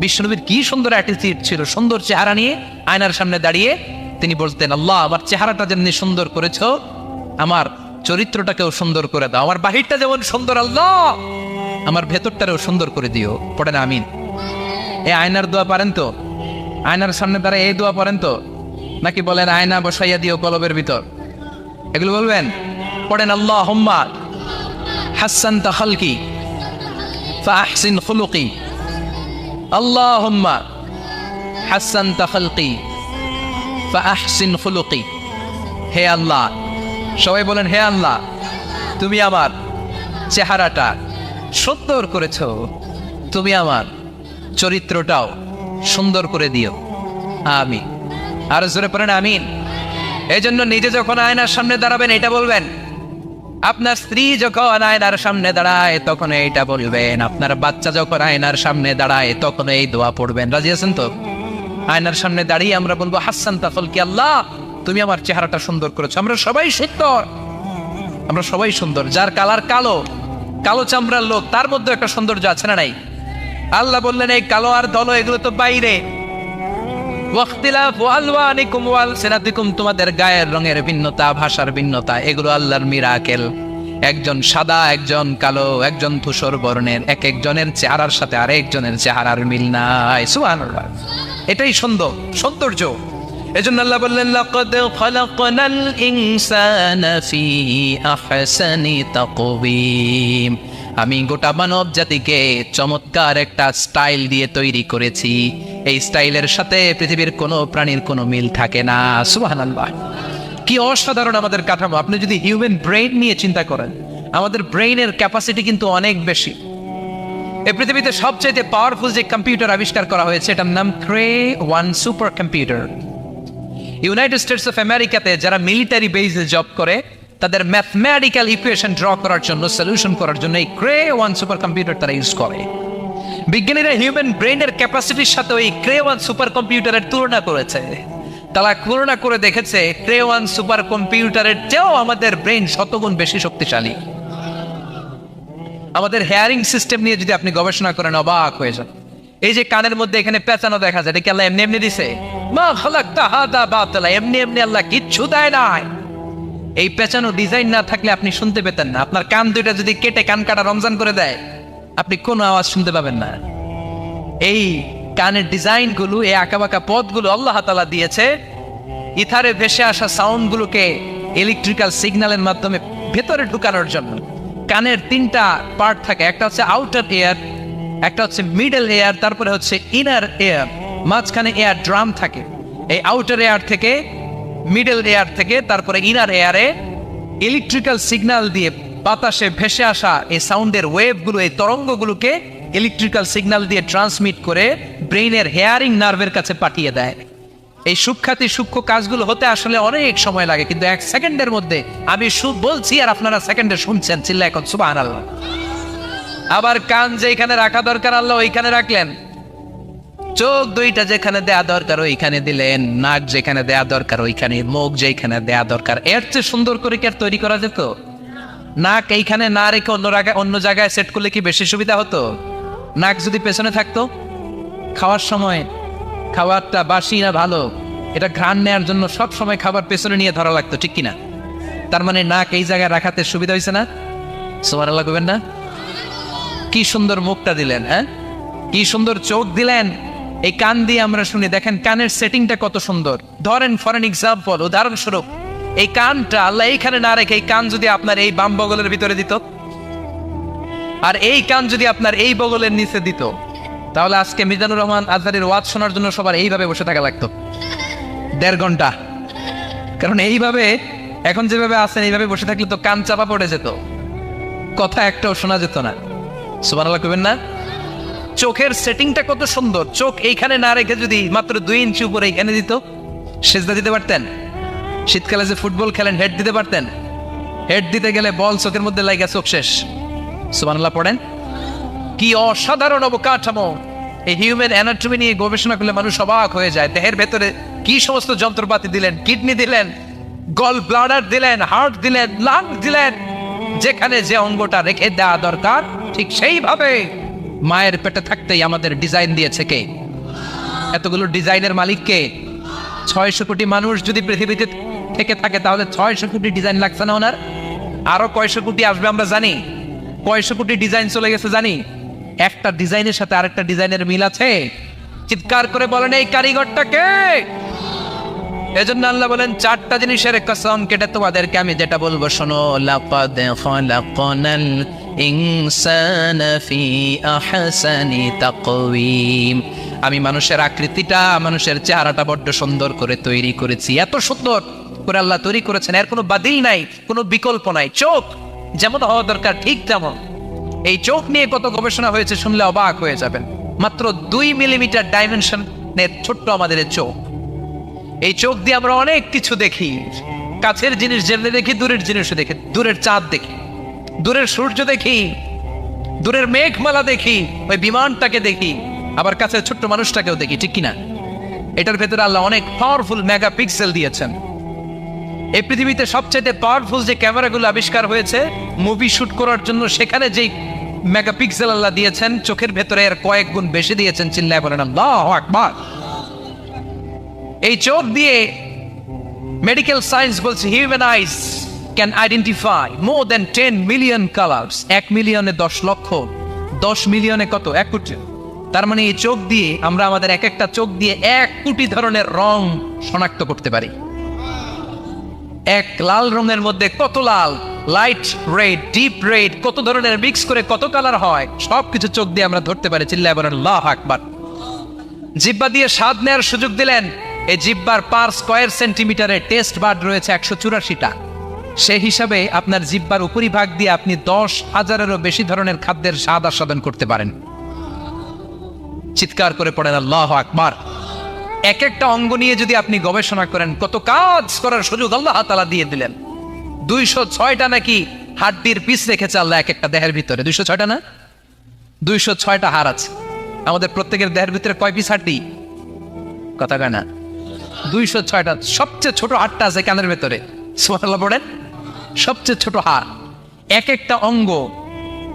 বিশ্বনবীর কি সুন্দর অ্যাটিটিউড ছিল। সুন্দর চেহারা নিয়ে আয়নার সামনে দাঁড়িয়ে তিনি বলতেন, আল্লাহ আমার চেহারাটা যেমনি সুন্দর করেছো, আমার চরিত্রটাকেও সুন্দর করে দাও। আমার বাহিরটা যেমন সুন্দর, আল্লাহ আমার ভেতরটারেও সুন্দর করে দিও। পড়েন আমিন। এই আয়নার দোয়া পারেন তো? আয়নার সামনে দাঁড়ায় এই দোয়া পড়েন তো? নাকি বলেন আয়না বসাইয়া দিও কলবের ভিতর? এগুলো বলবেন? পড়েন আল্লাহুম্মা হাসসানতা খালকি ফাহসিন খুলুকি, আল্লাহুম্মা হাসসানতা খালকি ফাহসিন খুলুকি। হে আল্লাহ, সবাই বলেন হে আল্লাহ, তুমি আমার চেহারাটা সুন্দর করেছো, তুমি আমার চরিত্রটাও সুন্দর করে দিও। আমিন। আর জোরে পড়েন আমিন। এই জন্য নিজে যখন আয়নার সামনে দাঁড়াবেন এটা বলবেন, আপনার স্ত্রী যখন আয়নার সামনে দাঁড়ায় তখন এইটা বলবেন, আপনার বাচ্চা যখন আয়নার সামনে দাঁড়ায় তখন এই দোয়া পড়বেন। রাজি আছেন তো? আয়নার সামনে দাঁড়িয়ে আমরা বলবো হাসসানতা খালকি, আল্লাহ তুমি আমার চেহারাটা সুন্দর করেছো। আমরা সবাই সুন্দর, আমরা সবাই সুন্দর। যার কালার কালো, কালো চামড়ার লোক, তার মধ্যে একটা সৌন্দর্য আছে না নাই? আল্লাহ বললেন এই কালো আর দলো এগুলো তো বাইরে। ওয়াখতিলাফু আলওয়ানিকুম ওয়ালসিনাতিকুম, তোমাদের গায়ের রঙের ভিন্নতা, ভাষার ভিন্নতা, এগুলো আল্লাহর মিরাকেল। একজন সাদা, একজন কালো, একজন ধূসর বর্ণের, এক একজনের চেহারার সাথে আরেকজনের চেহারার মিল নাই। সুবহানাল্লাহ। এটাই সৌন্দর্য। এজন্য আল্লাহ বললেন লাকাদ খালাকনাল ইনসানা ফি আহসানি তাকওয়িম, আমি গোটা মানব জাতিকে চমৎকার একটা স্টাইল দিয়ে তৈরি করেছি। এই স্টাইলের সাথে পৃথিবীর কোনো প্রাণীর কোনো মিল থাকে না। সুবহানাল্লাহ। কি অসাধারণ আমাদের কাঠামো। আপনি যদি হিউম্যান ব্রেইন নিয়ে চিন্তা করেন, আমাদের ব্রেইনের ক্যাপাসিটি কিন্তু অনেক বেশি। এই পৃথিবীতে সবচেয়ে পাওয়ারফুল যে কম্পিউটার আবিষ্কার করা হয়েছে এটার নাম ক্রে-1 super computer. United States of আমেরিকাতে যারা মিলিটারি বেসে জব করে, তাদের ম্যাথমেটিক্যাল ইকুয়েশন ড্র করার জন্য, সলিউশন করার জন্য এই ক্রে-1 সুপার কম্পিউটার তারা ইউজ করে। বিজ্ঞানীরা হিউম্যান ব্রেইনের ক্যাপাসিটির সাথে ওই ক্রে-1 সুপার কম্পিউটারের তুলনা করেছে। তারা তুলনা করে দেখেছে ক্রে-1 সুপার কম্পিউটারের চেয়েও আমাদের ব্রেইন শতগুণ বেশি শক্তিশালী। আমাদের হেয়ারিং সিস্টেম নিয়ে যদি আপনি গবেষণা করেন অবাক হয়ে যান। এই যে কানের মধ্যে এখানে পেঁচানো দেখা যায়, এটা কি আল্লাহ এমনি এমনি দিছে? মা খালাকতা হাদা বাতিলা, এমনি এমনি আল্লাহ কিচ্ছু দেয় নাই। এই পেঁচানো ডিজাইন না থাকলে আপনি শুনতে পেতেন না। আপনার কান দুইটা যদি কেটে কান কাটা রমজান করে দেয়, আপনি কোনো আওয়াজ শুনতে পাবেন না। এই কানের ডিজাইন গুলো, এই আঁকাবাঁকা পথগুলো আল্লাহ তাআলা দিয়েছে ইথারে ভেসে আসা সাউন্ড গুলোকে ইলেকট্রিক্যাল সিগন্যালের মাধ্যমে ভেতরে ঢুকানোর জন্য। কানের তিনটা পার্ট থাকে, একটা হচ্ছে আউটার এয়ার, একটা হচ্ছে মিডল এয়ার, তারপরে হচ্ছে ইনার এয়ার, মাঝখানে এয়ার ড্রাম থাকে। এই আউটার এয়ার থেকে, মিডল এয়ার থেকে, তারপরে ইনার এয়ারে ইলেকট্রিক্যাল সিগন্যাল দিয়ে বাতাসে ভেসে আসা এই সাউন্ডের ওয়েভগুলো, এই তরঙ্গগুলোকে ইলেকট্রিক্যাল সিগন্যাল দিয়ে ট্রান্সমিট করে ব্রেইনের হেয়ারিং নার্ভের কাছে পাঠিয়ে দেয়। এই সূক্ষ্ম কাজগুলো হতে আসলে অনেক সময় লাগে, কিন্তু 1 সেকেন্ডের মধ্যে আমি বলছি আর আপনারা সেকেন্ডে শুনছেন। চিল্লা এখন সুবহানাল্লাহ। আবার কান যেখানে রাখা দরকার আল্লাহ ওইখানে রাখলেন, চোখ দুইটা যেখানে দেয়া দরকার ওইখানে দিলেন, নাক যেখানে দেয়া দরকার ওইখানে, মুখ যেখানে দেয়া দরকার। এর চেয়ে সুন্দর করে কি আর তৈরি করা যেত? নাক এইখানে না রেখে অন্য জায়গায় সেট করলে কি বেশি সুবিধা হতো? নাক যদি পেছনে থাকতো, খাওয়ার সময় খাবারটা বাসি না ভালো এটা ঘ্রাণ নেওয়ার জন্য সব সময় খাবার পেছনে নিয়ে ধরা লাগতো, ঠিক কিনা? তার মানে নাক এই জায়গায় রাখাতে সুবিধা হয়েছে না? সুবহানাল্লাহ কইবেন না? কি সুন্দর মুখটা দিলেন, হ্যাঁ, কি সুন্দর চোখ দিলেন। এই কান দিয়ে আমরা শুনি, দেখেন কানের সেটিংটা কত সুন্দর। ধরেন ফর এন এক্সাম্পল, উদাহরণস্বরূপ এই কানটা আল্লাহ এইখানে না রেখে এই কান যদি আপনার এই বাম বগলের ভিতরে দিত, আর এই কান যদি আপনার এই বগলের নিচে দিত, তাহলে আজকে মিজানুর রহমান আজহারীর ওয়াজ শোনার জন্য সবার এইভাবে বসে থাকা লাগতো 1.5 ঘন্টা। কারণ এইভাবে এখন যেভাবে আছেন এইভাবে বসে থাকলে তো কান চাপা পড়ে যেত, কথা একটাও শোনা যেত না। সুবহানাল্লাহ কইবেন না? চোখের সেটিংটা কত সুন্দর। চোখ এইখানে না রেখে যদি মাত্র 2 ইঞ্চি উপরে এইখানে দিত, সেজদা দিতে পারতেন। শীতকালে যে ফুটবল খেলেন, হেড দিতে পারতেন। হেড দিতে গেলে বল চোখের মধ্যে লাগা, চোখ শেষ। সুবহানাল্লাহ পড়েন। কি অসাধারণ অবকাঠামো! এই হিউম্যান অ্যানাটমি নিয়ে গবেষণা করলে মানুষ অবাক হয়ে যায়। দেহের ভেতরে কি সমস্ত যন্ত্রপাতি দিলেন, কিডনি দিলেন, গল ব্লাডার দিলেন, হার্ট দিলেন, লাং দিলেন। যেখানে যে অঙ্গটা রেখে দেওয়া দরকার ঠিক সেইভাবে মায়ের পেটে থাকতেই আমাদের ডিজাইন দিয়েছে কে? এতগুলো ডিজাইনের মালিক কে? 600 কোটি মানুষ যদি পৃথিবীতে থেকে থাকে তাহলে 600 কোটি ডিজাইন লাগছে না ওনার? আরো কয়শো কোটি আসবে আমরা জানি। কয়শো কোটি ডিজাইন চলে গেছে জানি। একটা ডিজাইনের সাথে আরেকটা ডিজাইনের মিল আছে? চিৎকার করে বলেন এই কারিগরটা কে? এজন্য আল্লাহ বলেন 4টা জিনিসের কসম কেটে তোমাদেরকে আমি যেটা বলবো শোনো। লাকাদ খালাকনাল ইনসানা ফি আহসানি তাকওয়িম। আমি মানুষের আকৃতিটা, মানুষের চেহারাটা বড্ড সুন্দর করে তৈরি করেছি। এত সুন্দর করে আল্লাহ তৈরি করেছেন, এর কোনো বাতিল নাই, কোনো বিকল্প নাই। চোখ যেমন হওয়া দরকার ঠিক তেমন। এই চোখ নিয়ে কত গবেষণা হয়েছে শুনলে অবাক হয়ে যাবেন। মাত্র 2 মিলিমিটার ডাইমেনশনের ছোট্ট আমাদের এই চোখ। এই চোখ দিয়ে আমরা অনেক কিছু দেখি। কাছের জিনিস যেমনি দেখি, দূরের জিনিসও দেখি। দূরের চাঁদ দেখি, দূরের সূর্য দেখি, দূরের মেঘমালা দেখি, ওই বিমানটাকে দেখি, আবার কাছের ছোট্ট মানুষটাকেও দেখি, ঠিক কিনা? এটার ভেতরে আল্লাহ অনেক পাওয়ারফুল মেগাপিক্সেল দিয়েছেন। এই পৃথিবীতে সবচেয়ে পাওয়ারফুল যে ক্যামেরাগুলো আবিষ্কার হয়েছে মুভি শুট করার জন্য, সেখানে যেই মেগাপিক্সেল আল্লাহ দিয়েছেন চোখের ভেতরে এর কয়েক গুণ বেশি দিয়েছেন। চিল্লায় বলেন আল্লাহু আকবার। এই চোখ দিয়ে মেডিকেল সায়েন্স বলছে human ice can identify more than 10 million colours. 1 মিলিয়নে 10 লক্ষ, 10 মিলিয়নে কত? 1 কোটি। তার মানে এই চোখ দিয়ে আমরা আমাদের এক একটা চোখ দিয়ে 1 কোটি ধরনের রং শনাক্ত করতে পারি। এক লাল রঙের মধ্যে কত লাল, লাইট রেড, ডিপ রেড, কত ধরনের মিক্স করে কত কালার হয়, সবকিছু চোখ দিয়ে আমরা ধরতে পারি। চিল্লায় বলেন আল্লাহু আকবার। জিহ্বা দিয়ে স্বাদ নেওয়ার সুযোগ দিলেন। এই জিহ্বার পার স্কয়ার সেন্টিমিটারে টেস্ট বাড রয়েছে 184টা। সেই হিসাবে আপনার জিহ্বার উপরিভাগ দিয়ে আপনি 10,000-এরও বেশি ধরনের খাদ্যের স্বাদ আস্বাদন করতে পারেন। চিৎকার করে পড়েন আল্লাহু আকবার। এক একটা অঙ্গ নিয়ে যদি আপনি গবেষণা করেন, কত কাজ করার সুযোগ আল্লাহ তাআলা দিয়ে দিলেন। 206টা নাকি হাড্ডির পিস রেখেছে আল্লাহ এক একটা দেহের ভিতরে। 206টা না, 206টা হাড় আছে। আমাদের প্রত্যেকের দেহের ভিতরে কয় পিস হাড্ডি? কথা কয় না? 206টা। সবচেয়ে ছোট হাড়টা আছে কানের ভেতরে। সুবহানাল্লাহ পড়েন। সবচেয়ে ছোট হাড়। এক একটা অঙ্গ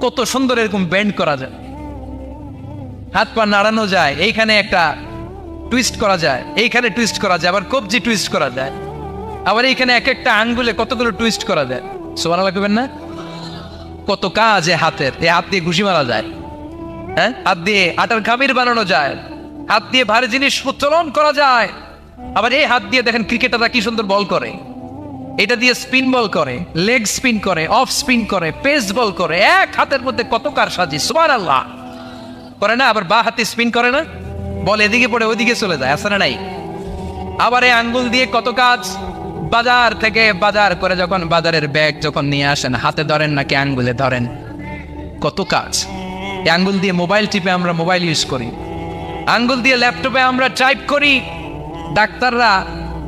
কত সুন্দর এরকম বেন্ড করা যায়, হাত পা নাড়ানো যায়, এইখানে একটা টুইস্ট করা যায়, এইখানে টুইস্ট করা যায়, আবার কবজি টুইস্ট করা যায়, আবার এইখানে এক একটা আঙ্গুলে কতগুলো টুইস্ট করা যায়। সুবহানাল্লাহ কইবেন না? কত কাজ এ হাতের। এই হাত দিয়ে ঘুষি মারা যায়, হ্যাঁ, হাত দিয়ে আটার খামির বানানো যায়, হাত দিয়ে ভারী জিনিস উত্তোলন করা যায়। আবার এই হাত দিয়ে দেখেন ক্রিকেটাররা কি সুন্দর বল করে। এটা দিয়ে স্পিন বল করে, লেগ স্পিন করে, অফ স্পিন করে, পেস বল করে। এক হাতের মধ্যে কত কারসাজি। সুবহানাল্লাহ করে না? আবার বা হাতে স্পিন করে না, বল এদিকে পড়ে ওইদিকে চলে যায়, আছে না নাই? আবার এই আঙ্গুল দিয়ে কত কাজ। বাজার থেকে বাজার করে যখন বাজারের ব্যাগ যখন নিয়ে আসেন, হাতে ধরেন নাকি আঙ্গুলে ধরেন, কত কাজ। এই আঙ্গুল দিয়ে মোবাইল টিপে আমরা মোবাইল ইউজ করি, আঙ্গুল দিয়ে ল্যাপটপে আমরা টাইপ করি। ডাক্তাররা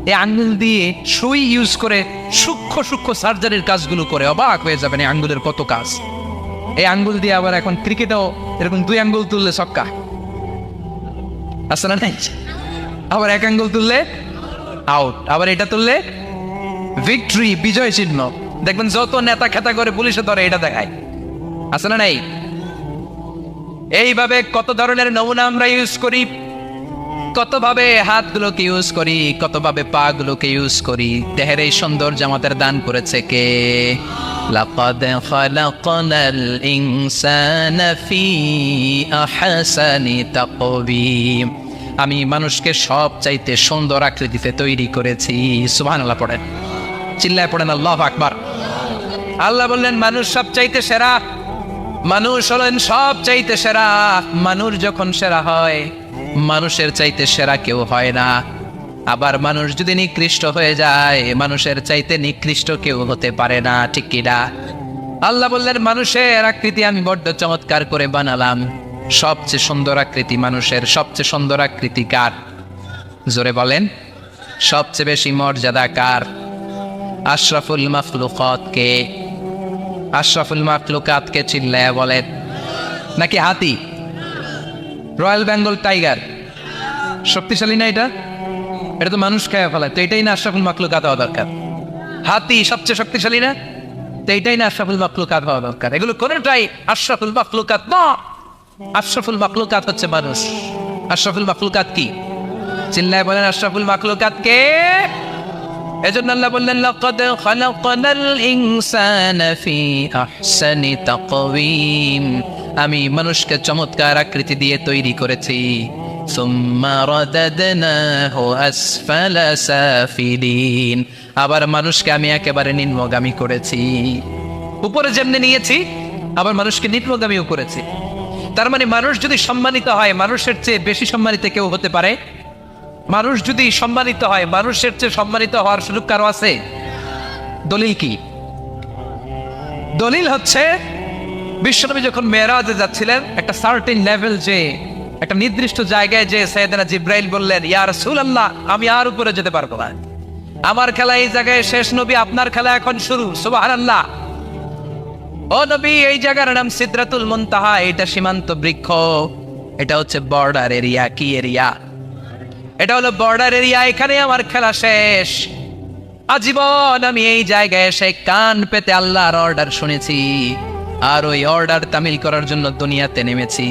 এই আঙ্গুল দিয়ে সুই ইউজ করে সূক্ষ্ম সূক্ষ্ম সার্জারির কাজগুলো করে। অবাক হয়ে যাবেন এই আঙ্গুলের কত কাজ। এই আঙ্গুল দিয়ে আবার এখন ক্রিকেটেও এরকম 2 আঙ্গুল তুললে ছক্কা, আছে না নাই? আবার 1 আঙ্গুল তুললে আউট, আবার এটা তুললে ভিক্টরি, বিজয় চিহ্ন। দেখবেন যত নেতা খেতা করে পুলিশে ধরে এটা দেখায়, আছে না নাই? এইভাবে কত ধরনের নমুনা আমরা ইউজ করি। কতভাবে হাতগুলোকে ইউজ করি, কতভাবে পা গুলোকে ইউজ করি। দেহের এই সৌন্দর্য আমাদের দান করেছে কে? লাকাদ খালাকনাল ইনসানা ফি আহসানি তাকওয়িম। আমি মানুষকে সব চাইতে সুন্দর আকৃতিতে তৈরি করেছি। সুবহানাল্লাহ পড়েন, চিল্লায় পড়েন আল্লাহু আকবার। আল্লাহ বললেন মানুষ সব চাইতে সেরা, মানুষ হলেন সব চাইতে সেরা। মানুষ যখন সেরা হয়, মানুষের চাইতে সেরা কেউ হয় না। আবার মানুষ যদি নিকৃষ্ট হয়ে যায়, মানুষের চাইতে নিকৃষ্ট কেউ হতে পারে না, ঠিক কিনা? আল্লাহ বললেন মানুষের আকৃতি আমি বড্ড চমৎকার করে বানালাম। সবচেয়ে সুন্দর আকৃতি মানুষের, সবচেয়ে সুন্দর আকৃতি কার? জোরে বলেন, সবচেয়ে বেশি মর্যাদা কার? আশরাফুল মাখলুকাত কে? আশরাফুল মাখলুকাত কে? চিল্লায়া বলেন। নাকি হাতি, রয়্যাল বেঙ্গল টাইগার? শক্তিশালী না এটা? এটা তো মানুষ খেয়ে ফেলায়, তো এটাই না আশরাফুল মাখলুকাত হওয়া দরকার? হাতি সবচেয়ে শক্তিশালী না? তো এটাই না আশরাফুল মাখলুকাত হওয়া দরকার? এগুলো কোনটাই আশরাফুল মাখলুকাত না। আশরাফুল মাখলুকাত হচ্ছে মানুষ। আশরাফুল মাখলুকাত কি? চিল্লায় বলেন আশরাফুল মাখলুকাত কে? এজন্য আল্লাহ বললেন লাকাদ খালাকনাল ইনসানা ফি আহসানি তাকওয়িম। আমি মানুষকে চমৎকার আকৃতি দিয়ে তৈরি করেছি। সুম্মা রাদাদনাহু আসফালা সাফিলিন। আবার মানুষকে আমি একেবারে নিম্নগামী করেছি। উপরে যেমনি নিয়েছি, আবার মানুষকে নিম্নগামীও করেছি। তার মানে মানুষ যদি সম্মানিত হয়, মানুষের চেয়ে বেশি সম্মানিত কেউ হতে পারে? মানুষ যদি সম্মানিত হয়, মানুষের চেয়ে সম্মানিত হওয়ার সুযোগ কারো আছে? দলিল কি? দলিল হচ্ছে বিশ্বনবী যখন মেরাজে যাচ্ছিলেন, একটা সার্টেন লেভেল, যে একটা নির্দিষ্ট জায়গায়, যে সাইয়েদনা জিব্রাইল বললেন ইয়া রাসূলুল্লাহ আমি আর উপরে যেতে পারবো না, আমার খেলা এই জায়গায় শেষ, নবী আপনার খেলা এখন শুরু। সুবহানাল্লাহ। ও নবী, এই জায়গার নাম সিদরাতুল মুনতাহা, এটা সীমান্ত বৃক্ষ, এটা হচ্ছে বর্ডার এরিয়া। কি এরিয়া? এটা হলো বর্ডার এরিয়া, এখানে আমার খেলা শেষ। আজীবন আমি এই জায়গায় এসে কান পেতে আল্লাহর অর্ডার শুনেছি, আর ওই অর্ডার তামিল করার জন্য দুনিয়াতে নেমেছি।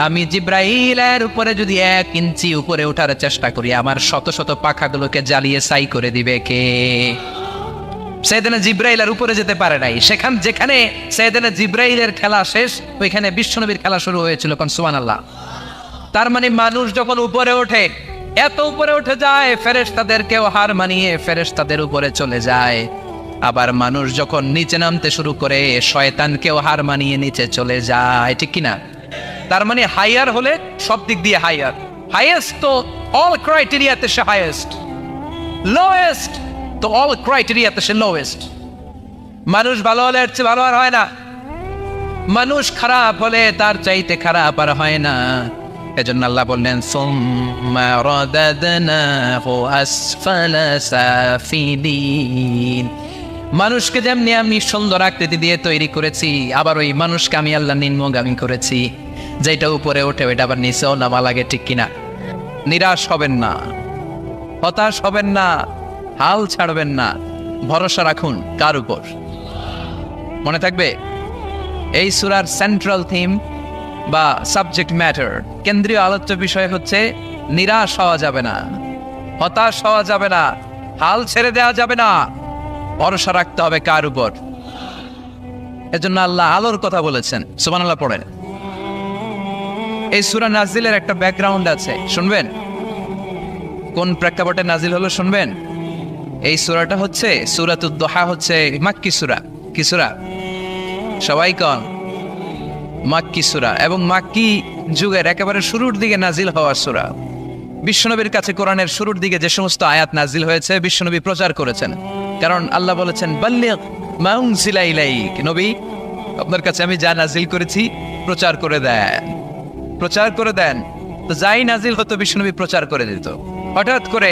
আমি জিব্রাইলের উপরে যদি 1 ইঞ্চি উপরে ওঠার চেষ্টা করি, আমার শত শত পাখাগুলোকে জ্বালিয়ে ছাই করে দিবে কে? সাইয়েদনা জিব্রাইলের উপরে যেতে পারে নাই। যেখানে সাইয়েদনা জিব্রাইলের খেলা শেষ, ওইখানে বিশ্বনবীর খেলা শুরু হয়েছিল। কোন সুবহানাল্লাহ। তার মানে মানুষ যখন উপরে ওঠে, এত উপরে উঠে যায়, ফেরেশতাদেরকেও হার মানিয়ে ফেরেশতাদের উপরে চলে যায়। আবার মানুষ যখন নিচে নামতে শুরু করে, শয়তানকেও হার মানিয়ে নিচে চলে যায়, ঠিক কিনা? তার মানে হাইয়ার হলে সব দিক দিয়ে হাইয়ার, হাইয়েস্ট তো অল ক্রাইটেরিয়াতে সে হাইয়েস্ট, লোয়েস্ট তো অল ক্রাইটেরিয়াতে সে লোয়েস্ট। মানুষ ভালো হলে এর চেয়ে ভালো আর হয় না, মানুষ খারাপ হলে তার চাইতে খারাপ আর হয় না। এজন্য আল্লাহ বললেন সুম্মা রাদাদনাহু আসফালা সাফিলিন। মানুষকে যেমনি আমি সুন্দর আকৃতি দিয়ে তৈরি করেছি, আবার ওই মানুষকে আমি আল্লাহ নিম্নগামী করেছি। যেটা উপরে ওঠে ওইটা আবার নিচেও নামা লাগে, ঠিক কিনা? নিরাশ হবেন না, হতাশ হবেন না, হাল ছাড়বেন না, ভরসা রাখুন কার উপর? মনে থাকবে এই সূরার সেন্ট্রাল থিম বা সাবজেক্ট ম্যাটার, কেন্দ্রীয় আলোচ্য বিষয় হচ্ছে নিরাশ হওয়া যাবে না, হতাশ হওয়া যাবে না, হাল ছেড়ে দেওয়া যাবে না, ভরসা রাখতে হবে কার উপর? এজন্য আল্লাহ আলোর কথা বলেছেন। সুবহানাল্লাহ পড়েন। এই সূরা নাজিলের একটা ব্যাকগ্রাউন্ড আছে, শুনবেন? কোন প্রেক্ষাপটে নাজিল হলো শুনবেন? এই সূরাটা হচ্ছে সূরাতুদ দুহা, হচ্ছে মাক্কি সূরা। কি সূরা? সবাই কোন? মাক্কি সূরা, এবং মাক্কি যুগের একেবারে শুরুর দিকে নাজিল হওয়া সূরা। বিশ্বনবীর কাছে কোরআনের শুরুর দিকে যে সমস্ত আয়াত নাজিল হয়েছে, বিশ্বনবী প্রচার করেছেন। কারণ আল্লাহ বলেছেন বাল্লিগ মা উনজিলা ইলাইক, নবী আপনার কাছে আমি যা নাজিল করেছি প্রচার করে দেন, প্রচার করে দেন। তো যাই নাজিল হতো বিশ্বনবী প্রচার করে দিত। হঠাৎ করে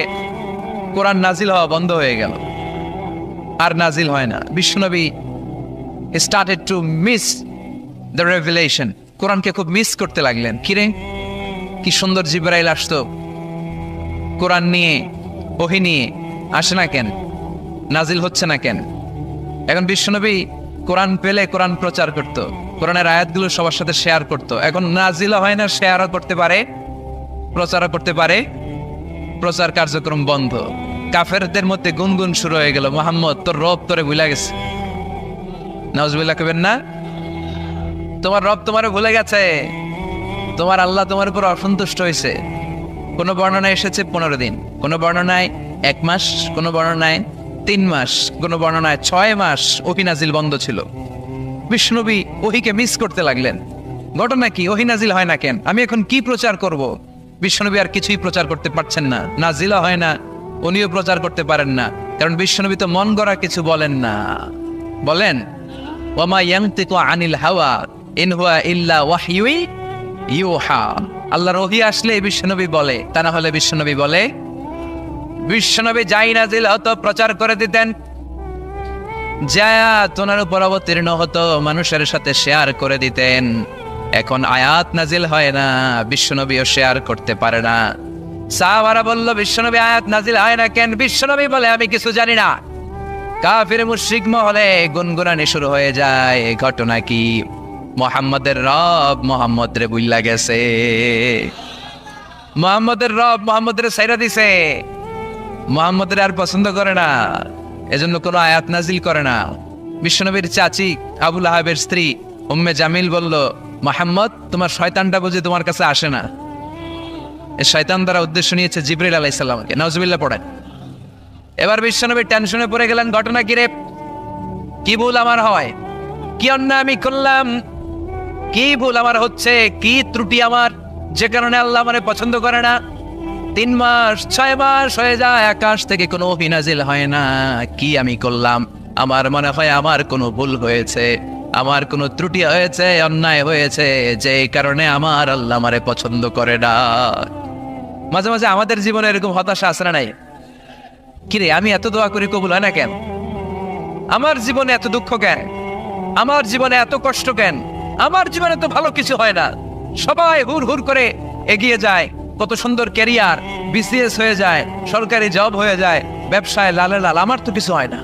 কোরআন নাজিল হওয়া বন্ধ হয়ে গেল, আর নাজিল হয় না। বিশ্বনবী started to miss the revelation, কোরআনকে খুব মিস করতে লাগলেন। কিরে, কি সুন্দর জিবরাইল আসতো, কোরআন নিয়ে, ওহী নিয়ে, আসে না কেন? নাজিল হচ্ছে না কেন? এখন বিশ্বনবী কোরআন পেলে কোরআন প্রচার করত, কোরআনের আয়াতগুলো সবার সাথে শেয়ার করত। এখন নাজিল হয় না, শেয়ারও করতে পারে, প্রচারও করতে পারে প্রচার কার্যক্রম বন্ধ। কাফেরদের মধ্যে গুনগুন শুরু হয়ে গেল, মুহাম্মদ তোর রব তোরে ভুলে গেছে। নাউজুবিল্লাহ কবেন না? তোমার রব তোমারে ভুলে গেছে, তোমার আল্লাহ তোমার উপর অসন্তুষ্ট হয়েছে। কোন বর্ণনায় এসেছে 15 দিন, কোন বর্ণনায় 1 মাস, কোন বর্ণনায় 3 মাস, কোন বর্ণনায় 6 মাস ওহী নাজিল বন্ধ ছিল। বিষ্ণুনবী ওহীকে মিস করতে লাগলেন। ঘটনা কি? ওহী নাজিল হয় না কেন? আমি এখন কি প্রচার করব? বিষ্ণুনবী আর কিছুই প্রচার করতে পারছেন না, নাজিলও হয় না, উনিও প্রচার করতে পারেন না। কারণ বিষ্ণুনবী তো মন গড়া কিছু বলেন না। বলেন ওয়ামা ইয়ানতিকু আনিল হাওয়া ইন হুয়া ইল্লা ওয়াহয়ুই ইউহা। আল্লাহর ওহী আসলে বিশ্বনবী বলে, তা না হলে বিশ্বনবী বলে। বিশ্বনবী যাই নাজিল হতো প্রচার করে দিতেন, যা তোনার উপর অবতীর্ণ হতো মানুষের সাথে শেয়ার করে দিতেন। এখন আয়াত নাজিল হয় না, বিশ্বনবীও শেয়ার করতে পারে না। সাহাবারা বলল বিশ্বনবী আয়াত নাজিল হয় না কেন? বিশ্বনবী বলে আমি কিছু জানি না। কাফির মুশরিক মহলে গুনগুনানি শুরু হয়ে যায়। ঘটনা কি? মুহাম্মাদের রব মুহাম্মদ রে বুইল্লা গেছে, মুহাম্মদের রব মুহাম্মদের ছাইরা দিছে, মুহাম্মদের আর পছন্দ করে না, এজন্য কোনো আয়াত নাজিল করে না। বিশ্বনবীর চাচি আবু লাহাবের স্ত্রী উম্মে জামিল বলল, মুহাম্মদ তোমার শয়তানটা বুঝি তোমার কাছে আসে না? এই শয়তান দ্বারা উদ্দেশ্য নিয়েছে জিবরিল আলাইহিস সালামকে। নাউজুবিল্লাহ পড়েন। এবার বিশ্বনবী টেনশনে পড়ে গেলেন, ঘটনা কি রে? কি ভুল আমার হয়? কি অন্যায় আমি করলাম? কি ভুল আমার হচ্ছে? কি ত্রুটি আমার, যে কারণে আল্লাহ আমারে পছন্দ করে না? 3 মাস 6 মাস হয়ে যায়, আকাশ থেকে কোনো ওহী নাজিল হয় না। কি আমি করলাম? আমার মনে হয় আমার কোনো ভুল হয়েছে, আমার কোনো ত্রুটি হয়েছে, অন্যায় হয়েছে, যে কারণে আমার আল্লাহ আমারে পছন্দ করে না। মাঝে মাঝে আমাদের জীবনে এরকম হতাশা আসে না নাই? কিরে আমি এত দোয়া করি কবুল হয় না কেন? আমার জীবনে এত দুঃখ কেন? আমার জীবনে এত কষ্ট কেন? আমার জীবনে তো ভালো কিছু হয় না, সবাই হুর হুর করে এগিয়ে যায়, কত সুন্দর ক্যারিয়ার, বিসিএস হয়ে যায়, সরকারি জব হয়ে যায়, ব্যবসায় লালে লাল, আমার তো কিছু হয় না।